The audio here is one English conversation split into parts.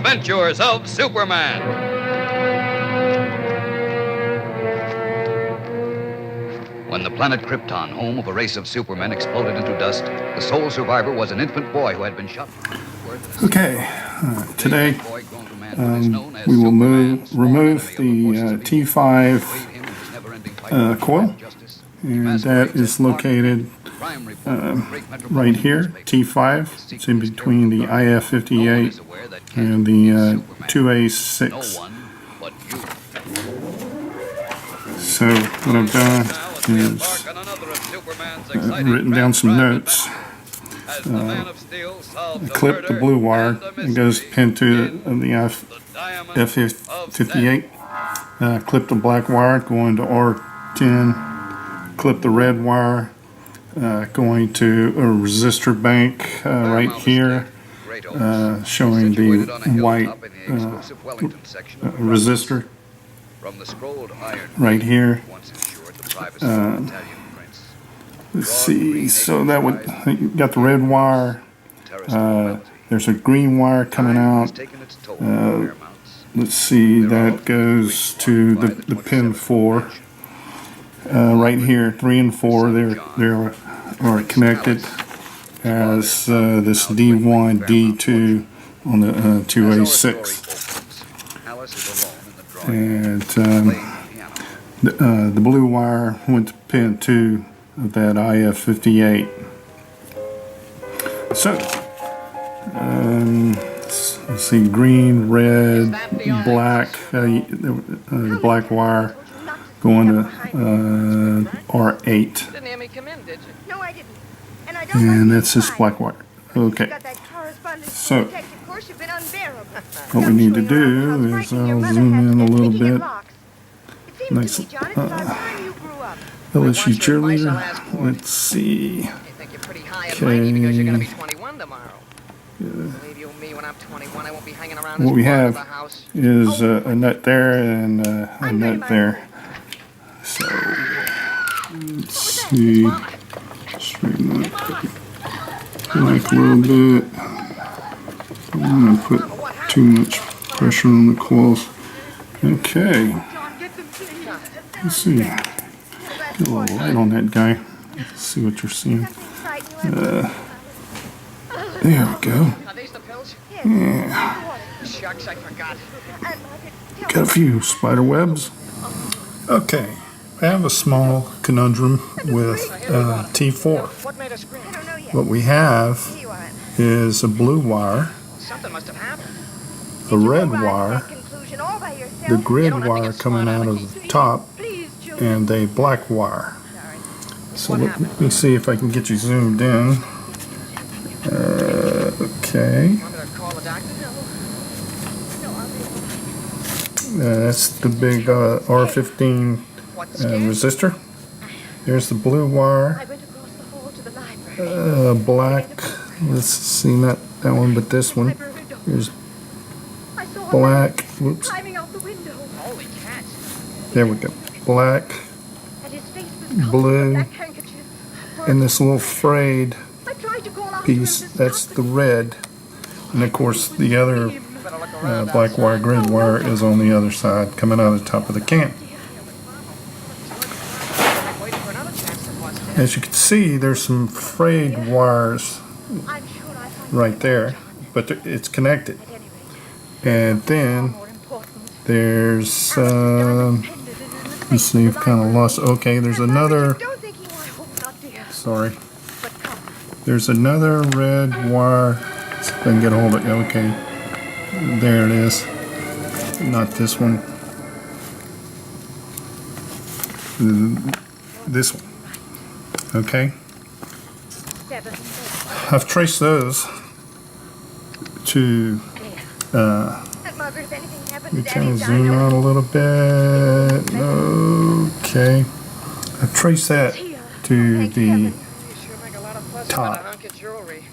adventures of Superman. When the planet Krypton, home of a race of supermen, exploded into dust, the sole survivor was an infant boy who had been shot. Okay, today we will remove the T5 coil, and that is located right here, T5. It's in between the IF58 and the 2A6. So what I've done is written down some notes. Clip the blue wire. It goes pin 2 of the F58. Clip the black wire going to R10. Clip the red wire going to a resistor bank right here, showing the white resistor right here. Let's see, so that would, you got the red wire, there's a green wire coming out, let's see, that goes to the pin 4, right here, 3 and 4, they are connected as this D1, D2 on the 2A6, and the blue wire went to pin 2 of that IF58. So, let's see, green, red, black, the black wire going to R8. And that's this black wire. Okay. So, what we need to do is I'll zoom in a little bit. Nice. LSU cheerleader. Let's see. Okay. What we have is a nut there and a nut there. So let's see. Straighten that back a little bit. I'm going to put too much pressure on the coils. Okay. Let's see. Get a little light on that guy. Let's see what you're seeing. There we go. Yeah. Got a few spider webs. Okay. I have a small conundrum with T4. What we have is a blue wire, a red wire, the grid wire coming out of the top, and a black wire. So let me see if I can get you zoomed in. Okay. That's the big R15 resistor. There's the blue wire. Black. Let's see, not that one, but this one. There's black. Whoops. There we go. Black, blue, and this little frayed piece, that's the red. And of course the other black wire, grid wire is on the other side coming out of the top of the can. As you can see, there's some frayed wires right there, but it's connected. And then there's let's see, I've kind of lost. Okay, there's another. Sorry. There's another red wire. See if I can get a hold of it. Okay. There it is. Not this one. This one. Okay. I've traced those to. Let me kind of zoom out a little bit. Okay. I've traced that to the top.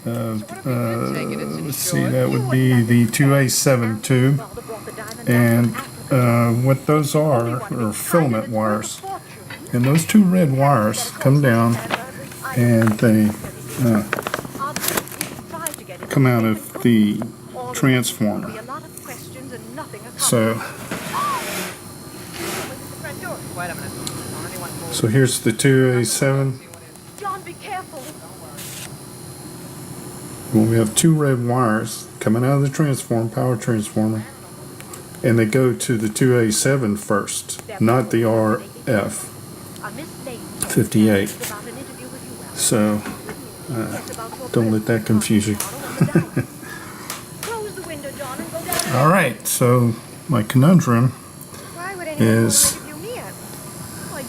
Let's see, that would be the 2A7 tube. And what those are filament wires. And those two red wires come down and they come out of the transformer. So here's the 287. John, be careful. Well, we have two red wires coming out of the power transformer, and they go to the 287 first, not the RF 58. So don't let that confuse you. Close the window, John, and go down. All right, so my conundrum Why would anyone is want to give you near?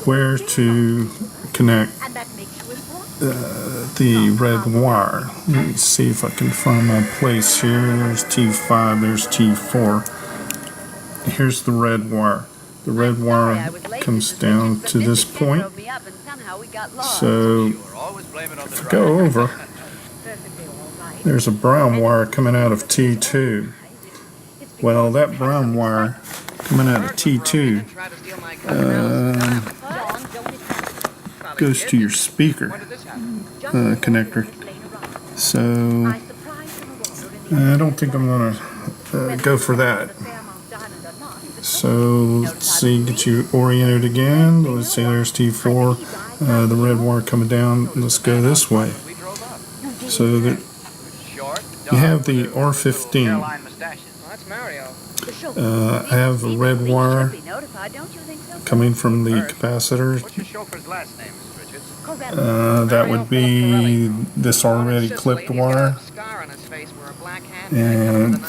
where to connect And that makes you important. the red wire. Let me see if I can find my place here. There's T5, there's T4. Here's the red wire. The red wire comes down to this point. So if I go over, there's a brown wire coming out of T2. Well, that brown wire coming out of T2 goes to your speaker connector. So I don't think I'm going to go for that. So let's see, get you oriented again. Let's see, there's T4, the red wire coming down. Let's go this way. So that you have the R15. I have the red wire coming from the capacitor. That would be this already clipped wire. And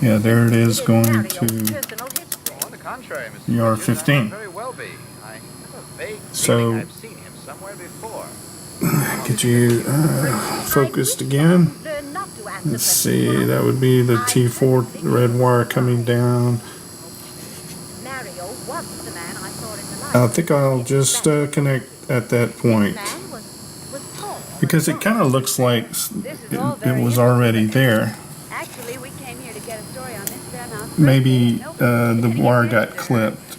yeah, there it is going to the R15. So get you focused again. Let's see, that would be the T4 red wire coming down. I think I'll just connect at that point, because it kind of looks like it was already there. Maybe the wire got clipped.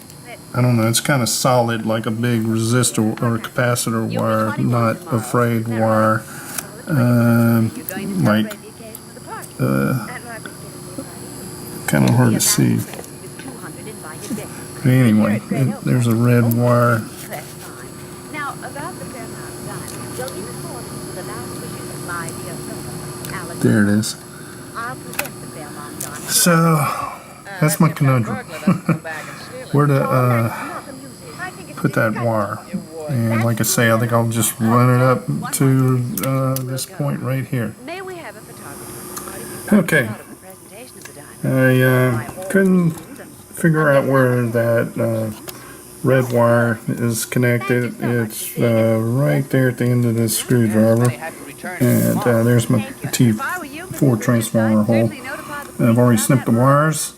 I don't know, it's kind of solid like a big resistor or capacitor wire, not a frayed wire. Kind of hard to see. But anyway, there's a red wire. There it is. So that's my conundrum. Where to put that wire. And like I say, I think I'll just run it up to this point right here. Okay. I couldn't figure out where that red wire is connected. It's right there at the end of this screwdriver. And there's my T4 transformer hole. I've already snipped the wires.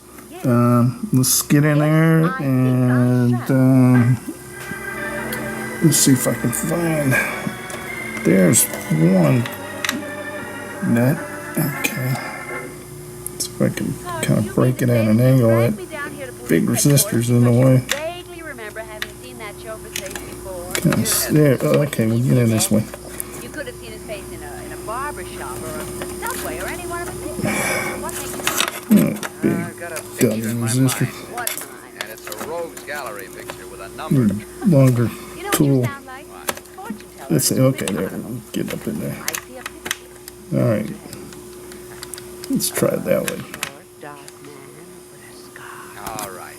Let's get in there and let's see if I can find. There's one nut. Okay. Let's see if I can kind of break it at an angle. That big resistor's in the way. Kind of there. Okay, we'll get in this way. You could have seen his face in a barber shop or the subway or anywhere but Big gun resistor. And it's a rogues gallery picture with a number. Longer tool. Let's see. Okay, there. We'll get up in there. Alright. Let's try it that way. All right.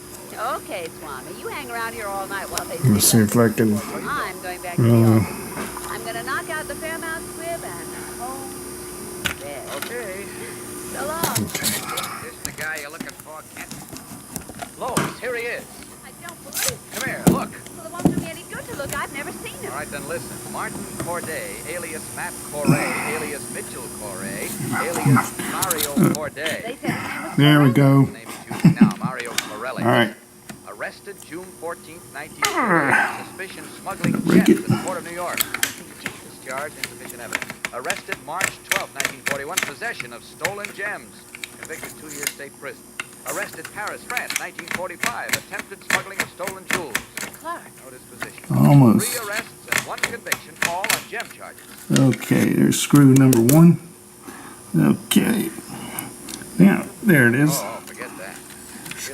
Okay, Swami, you hang around here all night while they Let's see if I can. I'm going back to the office. I'm going to knock out the Fairmount squib and home to bed. Okay. So long. Okay. This the guy you're looking for, Kent? Lois, here he is. I don't believe it. Come here, look. Well, it won't do me any good to look. I've never seen him. All right, then listen. Martin Corday, alias Matt Corray, alias Mitchell Corray, alias Mario Corday. They said his name was There we go. Name is choosing now, Mario Corelli. Alright. Arrested June 14th, 1940. Suspicion smuggling Break gems it. to the Port of New York. Discharged, insufficient evidence. Arrested March 12th, 1941. Possession of stolen gems. Convicted 2 years state prison. Arrested Paris, France, 1945. Attempted smuggling of stolen jewels. Clark. No disposition. Almost. 3 arrests and 1 conviction, all on gem charges. Okay, there's screw number 1. Okay. Now, there it is. Oh, forget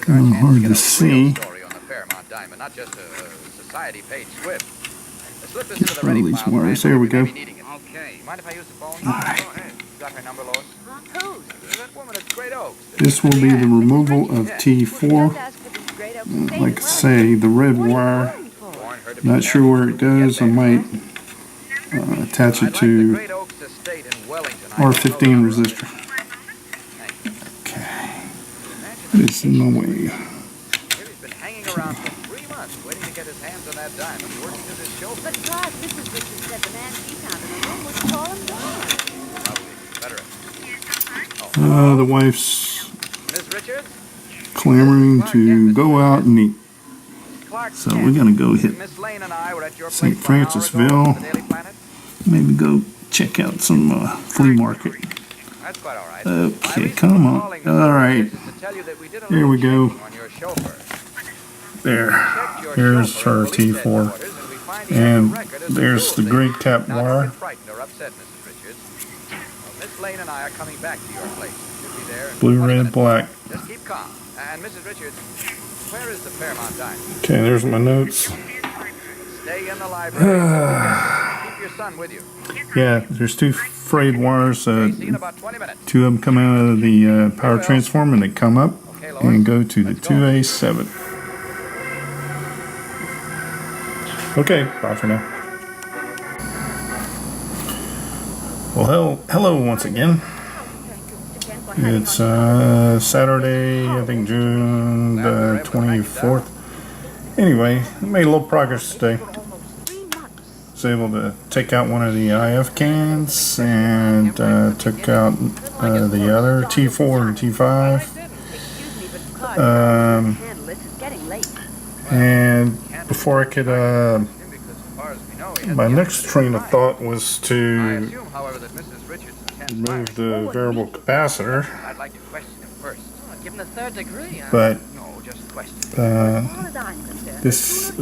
our Kind of chance hard get to a see. real story on the Paramount Diamond, not just a society page squib. Let's slip this into the Follow ready these file. wires. Fran. There we may go. be needing it. Okay. Mind if I use the phone? Alright. Go ahead. You got her number, Lois? Whose? That woman at Great Oaks. This will be the removal of T4. Like I say, the red wire, not sure where it goes. I might attach it to R15 resistor. Okay, what is in my way? He's been hanging around for 3 months waiting to get his hands on that diamond. Working as his chauffeur. But Clark, Mrs. Richards said the man she found in the room was tall and dark. Probably better. The wife's Miss Richards? clamoring to go out and eat. Clark So Kent. we're going to go hit Miss Lane and I were at your St. place 1 hour ago Francisville. at the Daily Planet. Maybe go check out some flea market. That's quite all right. Okay, come on. Alright, here we go. There. Here's her T4. And there's the grade cap wire. Miss Lane and I are coming back to your place. Should be there in Blue, 20 red, minutes. black. Just keep calm. And Mrs. Richards, where is the Paramount Diamond? Okay, there's my notes. Stay in the library. Keep your son with you. Yeah, there's two frayed wires. See you in about 20 minutes. Two of them come out of the power transformer and they come up Okay, Lois. and go to the 2A7. Okay, bye for now. Well, hello once again. It's Saturday, I think June the 24th. Anyway, I made a little progress today. Was able to take out one of the IF cans and took out the other T4 and T5. And before I could, my next train of thought was to remove the variable capacitor, I'd like to question him first. Give him the third degree, huh? but No, just question.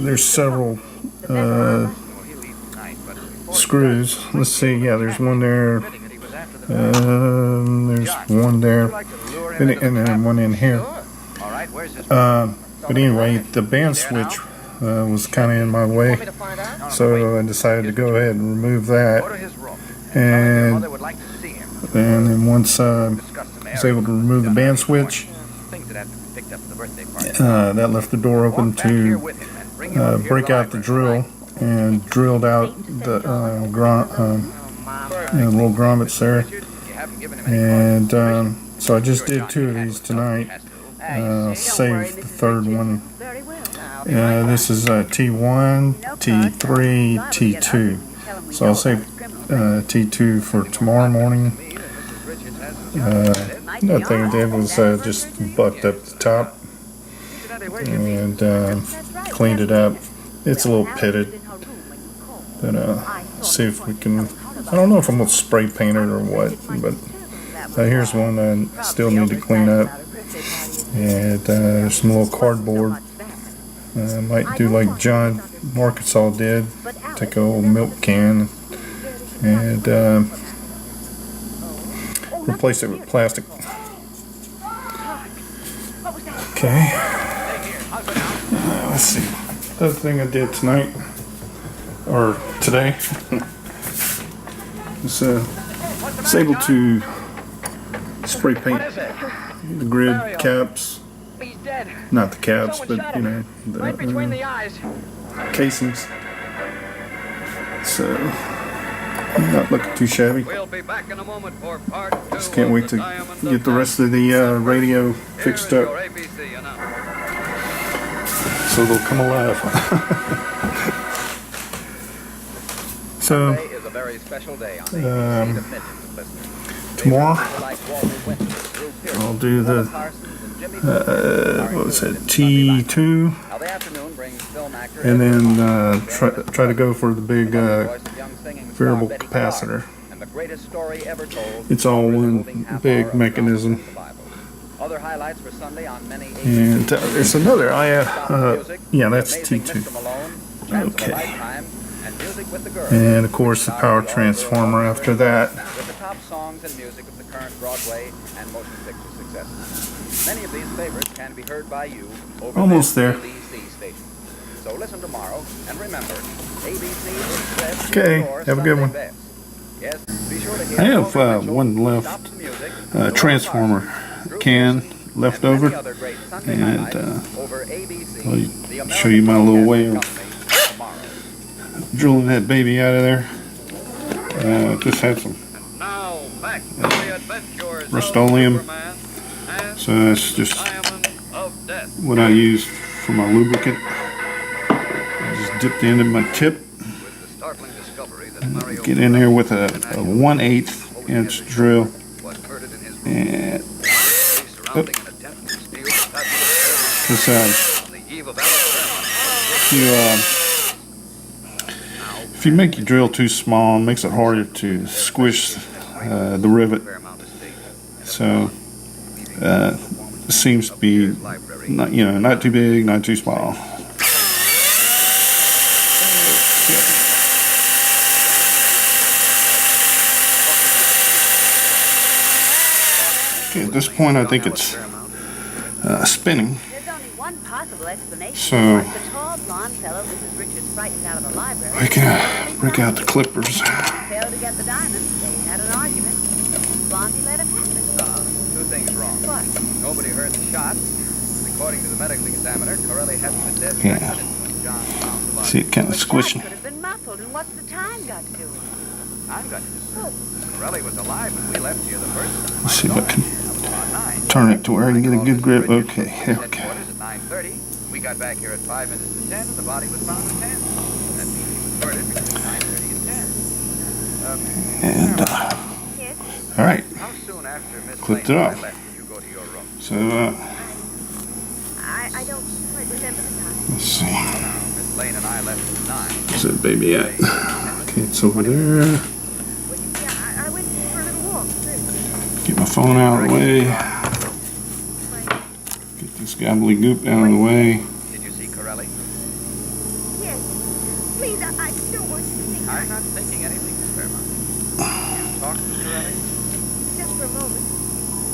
there's several Well, he'll leave tonight, but before screws. Let's see, yeah, there's one there, admitting that he was after the there's one there, like to lure him and into the then trap. one in here. Sure. All right, where's his But anyway, the band switch was kind of in my way, so I decided to go ahead and remove Go to that. his room. And Mother would like to see him. then once I Discuss some was able to remove the band switch, things that have to be picked up at the birthday party. that left the door open Walk back here to with him and bring him up here break to out the library. drill, and drilled out the little grommets there. You haven't given him any And so I just did two of these tonight. Saved the third one. This is T1, T3, T2. So I'll save T2 for tomorrow morning. Another thing I did was just bucked up the top and cleaned it up. It's a little pitted, but see if we can. I don't know if I'm gonna spray paint it or what, but here's one I still need to clean up. And there's some little cardboard. I might do like John Marketsaw did, take an old milk can and replace it with plastic. Okay. Let's see. The other thing I did tonight, or today, was able to spray paint the grid caps. He's dead. Not the caps, Someone but shot you him. know, Right between the the eyes. casings. So, not looking too shabby. We'll be back in a moment for part 2. Just can't wait to get the rest of the radio fixed up ABC so they'll come alive. So, Today is a very special day on ABC to millions of listeners. tomorrow Like Walter Winter, Drew Pearson, I'll do Paula the Parsons, and Jimmy Fallon. what was it, T2, Now, the afternoon brings film actor and Edward then Norton, try to go for the big voice of young singing star variable Betty Clark, capacitor. and the greatest story ever told. It's all removing one half big hour of mechanism. the Bible. Other highlights for Sunday on many And there's another, yeah, that's Amazing T2. Mr. Malone, Chance of a Okay. Lifetime, and music with the girls. And of course the power transformer after that. With the top songs and music of the current Broadway and motion picture successes. Many of these favorites can be heard by you over Almost this there. ABC station. So listen tomorrow, and remember, ABC is best. Okay, Your have a good Sunday one. best. Yes, be sure to hear I have Walter Mitchell, one Stop left the Music, transformer Drew can Wilson, left and many over, other great Sunday and highlights over ABC, I'll the show you my American little way of Broadcasting Company, tomorrow. drilling that baby out of there. Just had some Now back to the adventures Rust-Oleum. of Superman and So that's just Diamond of Death. what I use for my lubricant. I just dip the end of my tip, With the startling discovery that Mario get in there with a 1/8 inch drill, was murdered in his room, and surrounding an attempt to steal the fabulous this on the eve of Alabama. if you make your drill too small, it makes it harder to squish the rivet. Fairmount Estate, So it seems to be not too big, not too small. Okay, at this point I think it's spinning. There's only one possible explanation. So The tall blonde fellow Mrs. Richards frightened out of the library. we can break out the clippers. Failed to get the diamonds. They had an argument. Blondie let him have it. Two things wrong. What? Nobody heard the shot. According to the medical examiner, Corelli hasn't been dead for Yeah. minutes when John found the body. See it kind of The shot squishing. could have been muffled, and what's the time got to do with it? I'm going to. Oh, Corelli was alive when we left here the first time. Let's see if I can That was about 9. turn it to where I can get a good grip. Okay, there we go. Headquarters at 9:30. We got back here at 5 minutes to 10, and the body was found at 10. That means he was murdered between 9:30 and 10. And yes. all right, How soon after Miss Clipped Lane it and I off. left did you go to your room? so I don't quite remember the time. let's see. Miss Lane and I left at 9. Where's that baby at? Okay, it's over there. Well, yeah, I went for a little walk. First. Get my phone out of the way. Right. Get this gobbledygook out of the way. Did you see Corelli? Yes. Please, I don't want you to think I'm not thinking anything, Miss Fairmount. You talked to Corelli? just for a moment.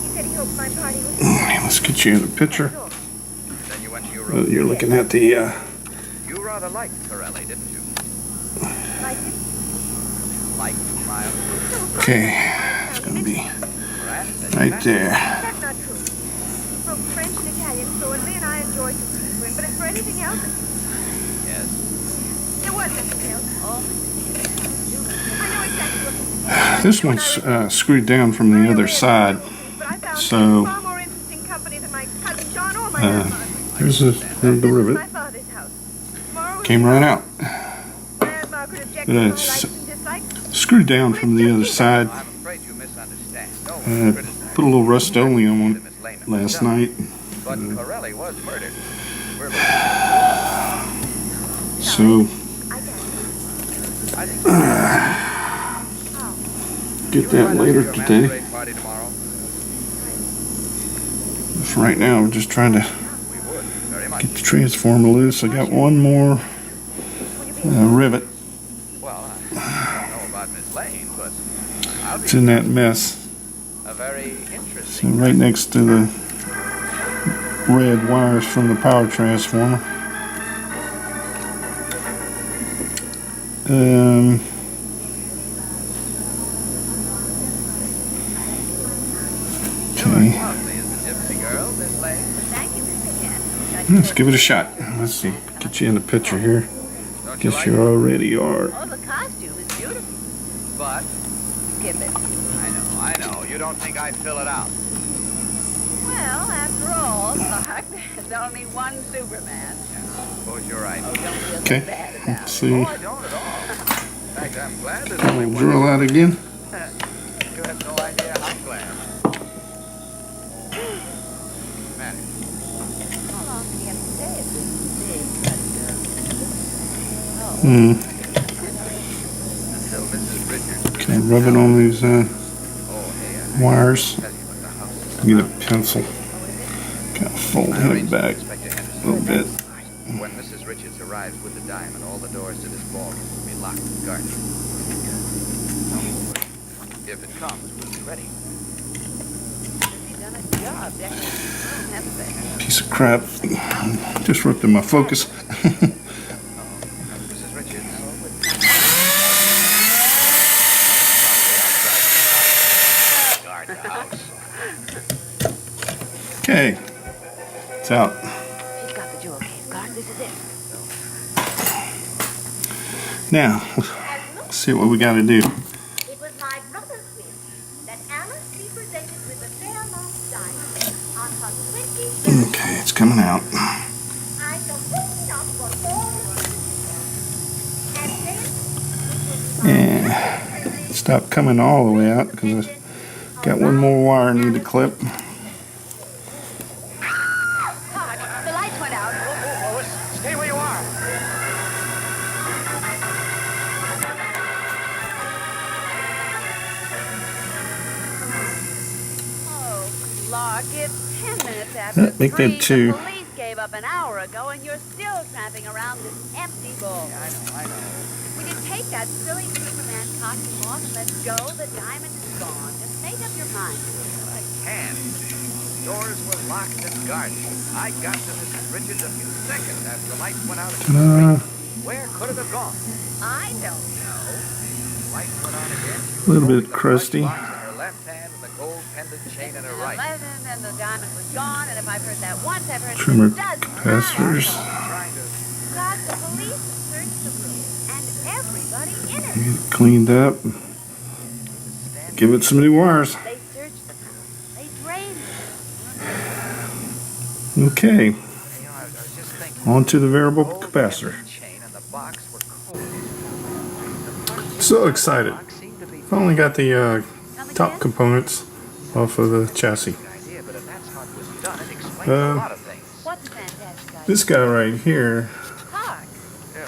He said he hoped my party was Okay, let's get you in the picture. Then you went to your room. You're looking at the You rather liked Corelli, didn't you? like it. Liked Miles? okay. It's gonna be Perhaps. right there. That's not true. He spoke French and Italian fluently, and I enjoyed listening to him. But as for anything else, Yes. there was nothing else. Oh. I know exactly what This one's screwed down from the other side. but I found So, far more interesting company than my cousin John or my Uh, grandfather. there's the This is rivet. my father's house. Tomorrow Came right out. Grandma could object But to my it's likes and dislikes. screwed down from the other side. I'm afraid you misunderstand. No one Uh, criticized put a little Rust-Oleum on Miss Lane it last herself. night. But Corelli was murdered. We're looking. So I got it. I think get you that invite us later to your today. masquerade party tomorrow. For right now, we're just trying to We would, very much. get the transformer loose. I got one more rivet. Well, I don't know about Miss Lane, but I'll It's be in that mess. a very So interesting. right next to the red wires from the power transformer. Okay, Lovely is the gypsy girl, Miss Lane. Thank you, Mr. Kent. let's give it a shot. Let's see. Get you in the picture here. Don't you Guess like you it? already are. Oh, the costume is beautiful. But, Skip it. I know. You don't think I'd fill it out. Well, after all, Clark, there's only one Superman. Suppose you're right. Oh, don't feel so Okay, bad about let's it. see. Oh, I don't at all. In fact, I'm glad there's only I'll one. drill out again. You have no idea how glad. Man, How long do you have to stay at this big cut? until Mrs. Richards. Can I rub it on these Oh, hey, wires? tell you what the house. Get a pencil. Kind of fold him back Inspector a Henderson. little bit. When Mrs. Richards arrives with the diamond, all the doors to this ballroom will be locked and guarded. Don't move it. If it comes, we'll be ready. They've done a job decorating the room, haven't they? Piece of crap. Disrupted my focus. Mrs. Richards. Guard the house. Okay. It's out. She's got the jewel case, Clark. This is it. Now, let's see what we got to do. It was my brother's wish that Alice be presented with a Fairmont diamond on her 20th. Okay, it's coming out. I shall put it up for all the and then And stop coming all the way out because I got one more wire I need to clip. Clark, the lights went out. Lois, stay where you are. Oh, Clark, it's 10 minutes after Make that 3. two. The police gave up an hour ago, and you're still tramping around this empty ball. I know. When you take that silly Superman costume off and let go, the diamond is gone. Just make up your mind. I can't. Doors were locked and guarded. I got to Mrs. Richards a few seconds after the lights went out. Where could it have gone? I don't know. Lights went on again. A little bit crusty. Box in her left hand and the gold pendant chain in her right. 11, and the diamond was gone, and if I've heard that once, I've heard Trimmer it dozen capacitors. Trying to Clark, the police have searched the room, and everybody in it. Get it cleaned up. Give it some new wires. They searched the house. They drained it. Okay, I was just thinking. on to the variable Gold capacitor. pendant chain and the box were cold. So excited. Box seemed to be Finally got the Come top again? components off of the chassis. good idea, but if that's how it was done, it explains Uh, a lot of things. What's a fantastic idea? This guy right here Clark.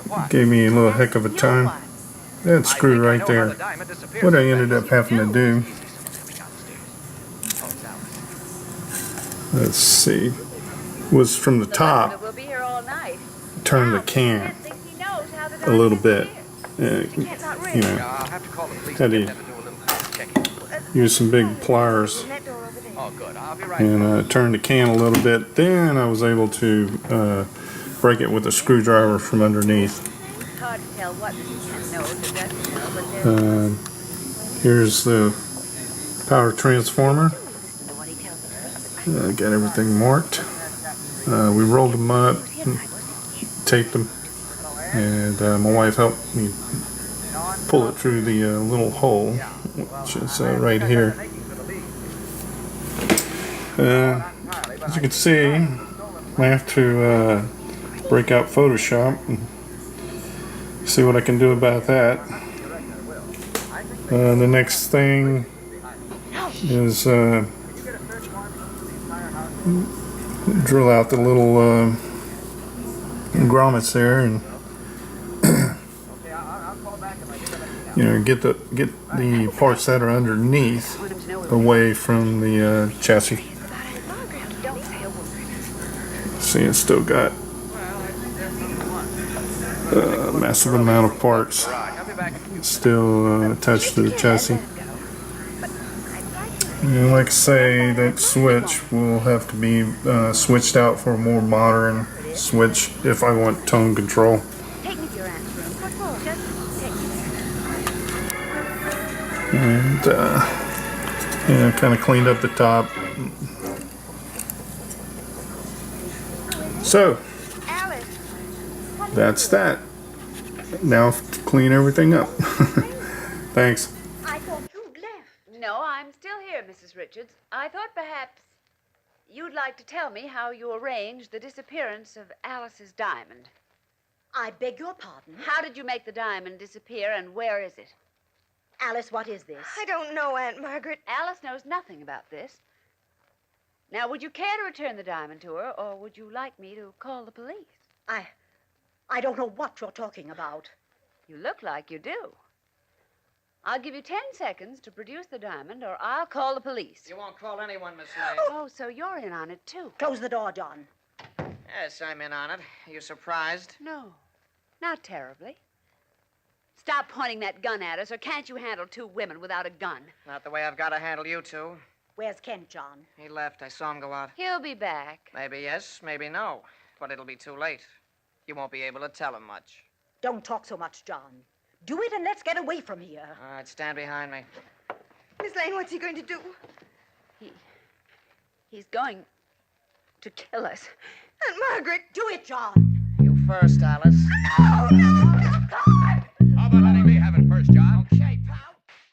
What? gave me a little heck of a Your time. one. That screw right there. What I ended up having to do, let's see, was from the The top, We'll be here all night. turn the Now, can Ted thinks he knows how the a little diamond bit. disappeared. You can't not You really. know, I'll have to call the police Had and to get them to do a little checking. use some big pliers That door over there. Oh, good. I'll be right and back. turn the can a little bit. Then I was able to break it with a screwdriver from underneath. It's hard to tell what Mrs. Kent knows or doesn't know, but there's Here's the power transformer. what he tells us. Got everything marked. We rolled them up, taped them, and my wife helped me pull it through the little hole, which is right here. As you can see, I have to break out Photoshop and see what I can do about that. The next thing is drill out the little grommets there and get the parts that are underneath away from the chassis. Don't say a word. See, it's still got a massive amount of parts still attached to the chassis. And like I say, that switch will have to be switched out for a more modern switch if I want tone control. Take me to your aunt's room. What for? Just take me. And kind of cleaned up the top. So Alice. that's that. Now clean everything up. Thanks. I thought you'd left. No, I'm still here, Mrs. Richards. I thought perhaps you'd like to tell me how you arranged the disappearance of Alice's diamond. I beg your pardon. How did you make the diamond disappear, and where is it? Alice, what is this? I don't know, Aunt Margaret. Alice knows nothing about this. Now, would you care to return the diamond to her, or would you like me to call the police? I don't know what you're talking about. You look like you do. I'll give you 10 seconds to produce the diamond, or I'll call the police. You won't call anyone, Miss Lane. Oh, so you're in on it, too. Close the door, John. Yes, I'm in on it. Are you surprised? No, not terribly. Stop pointing that gun at us, or can't you handle 2 women without a gun? Not the way I've got to handle you two. Where's Kent, John? He left. I saw him go out. He'll be back. Maybe yes, maybe no. But it'll be too late. You won't be able to tell him much. Don't talk so much, John. Do it and let's get away from here. All right, stand behind me. Miss Lane, what's he going to do? He's going to kill us. Aunt Margaret, do it, John. You first, Alice. No, no.